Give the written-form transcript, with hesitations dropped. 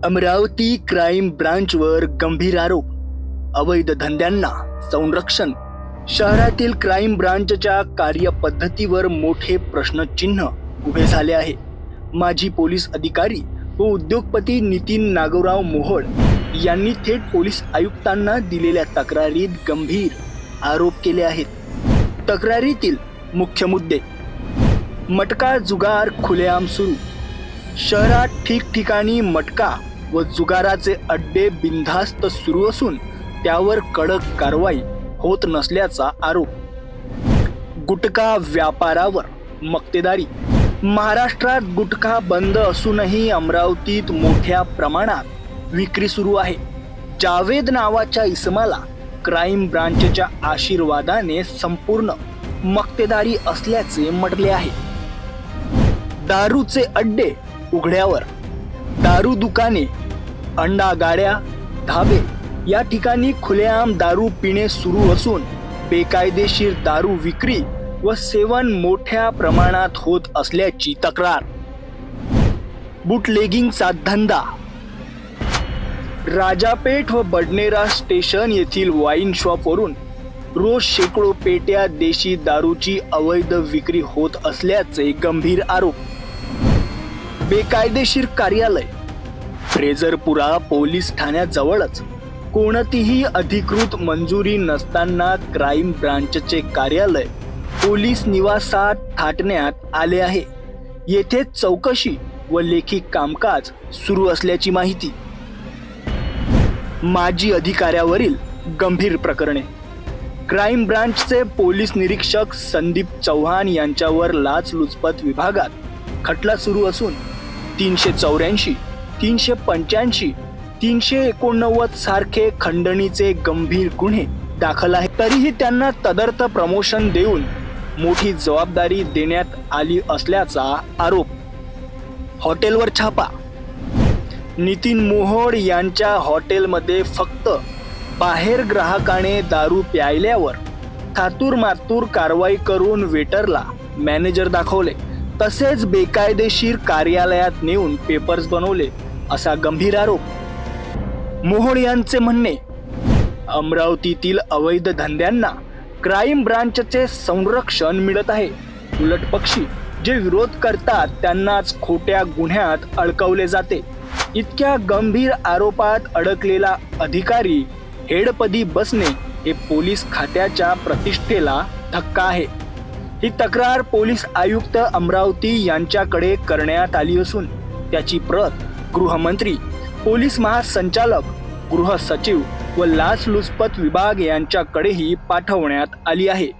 Amravati crime ब्रांचवर गंभीर आरोप, अवैध धंद्यांना संरक्षण। शहरातील क्राईम ब्रांचच्या कार्यपद्धतीवर मोठे प्रश्नचिन्ह उभे झाले आहे। माजी पोलीस अधिकारी व उद्योगपती नितीन नागोराव मोहोळ यांनी थेट पोलीस आयुक्तांना दिलेल्या तक्रारीत गंभीर आरोप केले आहेत। तक्रारीतील मुख्य मुद्दे: मटका जुगार खुलेआम सुरू। शहरात ठिकठिकाणी मटका व जुगाराचे अड्डे बिनधास्त सुरू असून त्यावर कडक कारवाई होत नसल्याचा आरोप। गुटखा व्यापारावर मक्तेदारी। महाराष्ट्रात गुटखा बंद असूनही अमरावतीत मोठ्या प्रमाणात विक्री सुरू आहे। जावेद नावाच्या इसमाला क्राईम ब्रांचच्या आशीर्वादाने संपूर्ण मक्तेदारी असल्याचे म्हटले आहे। दारूचे अड्डे उघड्यावर। दारू दुकाने, अंडा गाड्या, धाबे या ठिकाणी खुलेआम दारू पिणे सुरू असून बेकायदेशीर दारू विक्री व सेवन मोठ्या प्रमाणात होत असल्याची तक्रार। बुटलेगिंगचा धंदा। राजापेठ व बडनेरा स्टेशन येथील वाईन शॉपवरून रोज शेकडो पेट्या देशी दारूची अवैध विक्री होत असल्याचे गंभीर आरोप। बेकायदेशीर कार्यालय। फ्रेझरपुरा पोलीस ठाण्याजवळच कोणतीही अधिकृत मंजुरी नसताना क्राईम ब्रांचचे कार्यालय पोलीस निवासात थाटण्यात आले आहे। येथे चौकशी व लेखी कामकाज सुरू असल्याची माहिती। माजी अधिकाऱ्यावरील गंभीर प्रकरणे। क्राईम ब्रांचचे पोलीस निरीक्षक संदीप चव्हाण यांच्यावर लाचलुचपत विभागात खटला सुरू असून 384, 385, 389 सारखे खंडणीचे गंभीर गुन्हे दाखल आहेत। तरीही त्यांना तदर्थ प्रमोशन देऊन मोठी जबाबदारी देण्यात आली असल्याचा आरोप। हॉटेलवर छापा। नितीन मोहोळ यांच्या हॉटेलमध्ये फक्त बाहेर ग्राहकाने दारू प्यायल्यावर थातूर मातूर कारवाई करून वेटरला मॅनेजर दाखवले, तसेच बेकायदेशीर कार्यालयात नेऊन पेपर्स बनवले असा गंभीर आरोप। मोहोळ यांचे म्हणणे, अमरावतीतील अवैध धंद्यांना क्राईम ब्रांचचे संरक्षण मिळत आहे। उलट पक्षी जे विरोध करतात त्यांनाच खोट्या गुन्ह्यात अडकवले जाते। इतक्या गंभीर आरोपात अडकलेला अधिकारी हेडपदी बसणे हे पोलीस खात्याच्या प्रतिष्ठेला धक्का आहे। ही तक्रार पोलीस आयुक्त अमरावती यांच्याकडे करण्यात आली असून त्याची प्रत गृहमंत्री, पोलीस महासंचालक, गृह सचिव व लाचलुचपत विभाग यांच्याकडेही पाठवण्यात आली आहे।